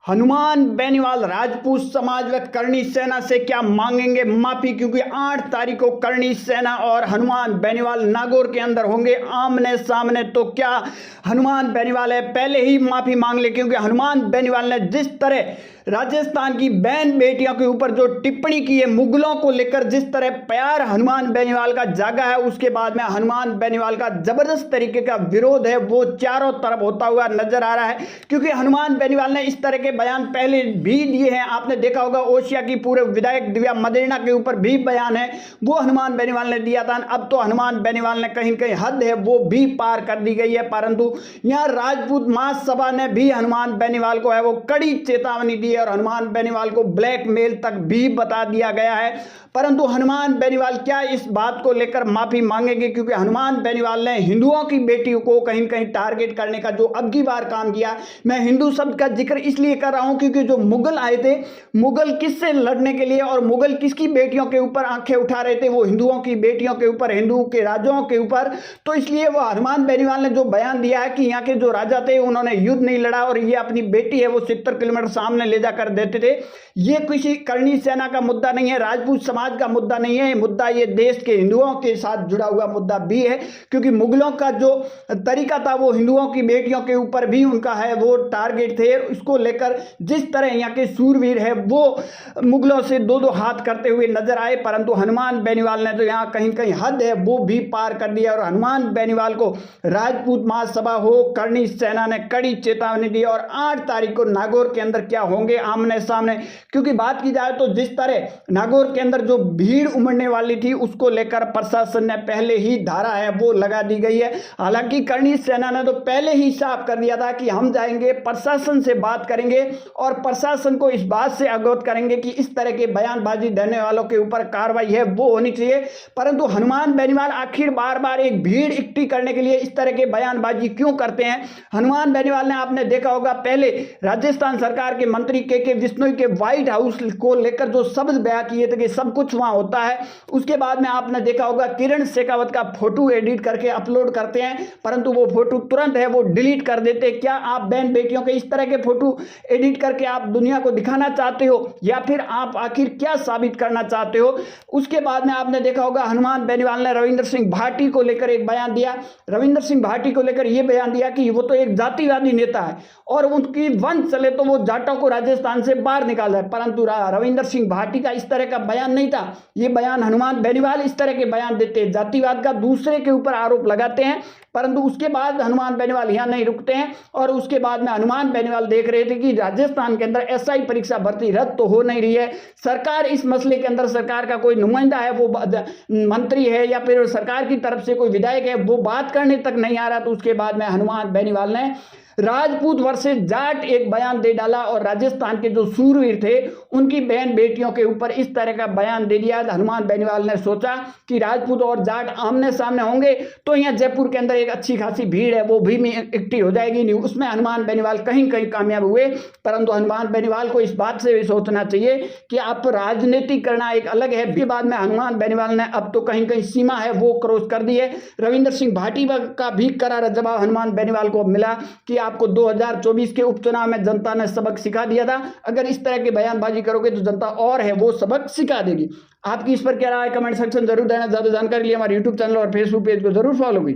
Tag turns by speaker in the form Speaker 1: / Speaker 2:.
Speaker 1: हनुमान बेनीवाल राजपूत समाज व करणी सेना से क्या मांगेंगे माफी, क्योंकि 8 तारीख को करणी सेना और हनुमान बेनीवाल नागौर के अंदर होंगे आमने सामने। तो क्या हनुमान बेनीवाल है पहले ही माफी मांग ले, क्योंकि हनुमान बेनीवाल ने जिस तरह राजस्थान की बहन बेटियों के ऊपर जो टिप्पणी की है, मुगलों को लेकर जिस तरह प्यार हनुमान बेनीवाल का जागा है, उसके बाद में हनुमान बेनीवाल का जबरदस्त तरीके का विरोध है वो चारों तरफ होता हुआ नजर आ रहा है। क्योंकि हनुमान बेनीवाल ने इस तरह के बयान पहले भी दिए हैं, आपने देखा होगा ओसिया की पूरे विधायक दिव्या मदेरणा के ऊपर भी बयान है वो हनुमान बेनीवाल ने दिया था। अब तो हनुमान बेनीवाल ने कहीं कहीं हद है वो भी पार कर दी गई है, परंतु यहां राजपूत महासभा ने भी हनुमान बेनीवाल को है वो कड़ी चेतावनी दी और हनुमान बेनीवाल को ब्लैकमेल तक भी बता दिया गया है। परंतु हनुमान बेनीवाल क्या इस बात को लेकर माफी मांगेंगे, क्योंकि हनुमान बेनीवाल ने हिंदुओं की बेटियों को कहीं कहीं टारगेट करने का जो अब की बार काम किया। मैं हिंदू शब्द का जिक्र इसलिए कर रहा हूं क्योंकि जो मुगल आए थे, मुगल किससे लड़ने के लिए और मुगल किसकी बेटियों के ऊपर आंखें उठा रहे थे, वो हिंदुओं की बेटियों के ऊपर, हिंदू के राजाओं के ऊपर। तो इसलिए वो हनुमान बेनीवाल ने जो बयान दिया है कि यहाँ के जो राजा थे उन्होंने युद्ध नहीं लड़ा और ये अपनी बेटी है वो 70 किलोमीटर सामने ले जाकर देते थे, ये किसी करणी सेना का मुद्दा नहीं है, राजपूत समाज का मुद्दा नहीं है। मुद्दा ये देश के हिंदुओं के साथ जुड़ा हुआ मुद्दा भी है, क्योंकि मुगलों का जो तरीका था वो हिंदुओं की बेटियों के ऊपर भी उनका है वो टारगेट थे। इसको लेकर जिस तरह यहाँ के सूरवीर है वो मुगलों से दो दो हाथ करते हुए नजर आए, परंतु हनुमान बेनीवाल ने तो यहाँ कहीं कहीं हद है वो भी पार कर दिया और हनुमान बेनीवाल को राजपूत महासभा हो करणी सेना ने कड़ी चेतावनी दी। और 8 तारीख को नागौर के अंदर क्या होंगे आमने सामने, क्योंकि बात की जाए तो जिस तरह नागौर के अंदर जो भीड़ उमड़ने वाली थी उसको लेकर प्रशासन ने पहले ही धारा है वो लगा दी गई है। हालांकि करणी सेना ने तो पहले ही साफ कर दिया था कि हम जाएंगे प्रशासन से बात करेंगे और प्रशासन को इस बात से अवगत करेंगे कि इस तरह के बयानबाजी देने वालों के ऊपर कार्रवाई है वो होनी चाहिए। परंतु हनुमान बेनीवाल आखिर बार बार एक भीड़ इकट्ठी करने के लिए इस तरह के बयानबाजी क्यों करते हैं। हनुमान बेनीवाल ने आपने देखा होगा पहले राजस्थान सरकार के मंत्री के बिश्नोई के व्हाइट हाउस को लेकर जो शब्द बयां किए थे कि सब कुछ वहां होता है, उसके बाद में आपने देखा होगा किरण शेखावत का फोटो एडिट करके अपलोड करते हैं, परंतु वो फोटो तुरंत है वो डिलीट कर देते। क्या आप बहन बेटियों के इस तरह के फोटो एडिट करके आप दुनिया को दिखाना चाहते हो, या फिर आप आखिर क्या साबित करना चाहते हो। उसके बाद में आपने देखा होगा हनुमान बेनीवाल ने रविंद्र सिंह भाटी को लेकर एक बयान दिया, रविंद्र सिंह भाटी को लेकर यह बयान दिया कि वो तो एक जातिवादी नेता है और उनकी वंश चले तो वो जाटों को राजस्थान से बाहर निकाला है, परंतु रविंद्र सिंह भाटी का इस तरह का बयान नहीं था। ये बयान हनुमान बेनीवाल इस तरह के बयान देते हैं, जातिवाद का दूसरे के ऊपर आरोप लगाते हैं, परंतु उसके बाद हनुमान बेनीवाल यहाँ नहीं रुकते हैं और उसके बाद में हनुमान बेनीवाल देख रहे थे कि राजस्थान के अंदर एसआई परीक्षा भर्ती रद्द तो हो नहीं रही है, सरकार इस मसले के अंदर सरकार का कोई नुमाइंदा है वो मंत्री है या फिर सरकार की तरफ से कोई विधायक है वो बात करने तक नहीं आ रहा। तो उसके बाद में हनुमान बेनीवाल ने राजपूत वर्सेस जाट एक बयान दे डाला और राजस्थान के जो सूरवीर थे उनकी बहन बेटियों के ऊपर इस तरह का बयान दे दिया। हनुमान बेनीवाल ने सोचा कि राजपूत और जाट आमने सामने होंगे तो यहाँ जयपुर के अंदर एक अच्छी खासी भीड़ है वो भी इकट्ठी हो जाएगी, नहीं उसमें हनुमान बेनीवाल कहीं कहीं कामयाब हुए। परंतु हनुमान बेनीवाल को इस बात से भी सोचना चाहिए कि आप राजनीति करना एक अलग है, फिर बाद में हनुमान बेनीवाल ने अब तो कहीं कहीं सीमा है वो क्रॉस कर दी है। रविंद्र सिंह भाटी का भी करारा जवाब हनुमान बेनीवाल को मिला कि आपको 2024 के उपचुनाव में जनता ने सबक सिखा दिया था, अगर इस तरह की बयानबाजी करोगे तो जनता और है वो सबक सिखा देगी। आपकी इस पर क्या राय है कमेंट सेक्शन जरूर देना। ज्यादा जानकारी के लिए हमारे यूट्यूब चैनल और फेसबुक पेज को जरूर फॉलो कीजिए।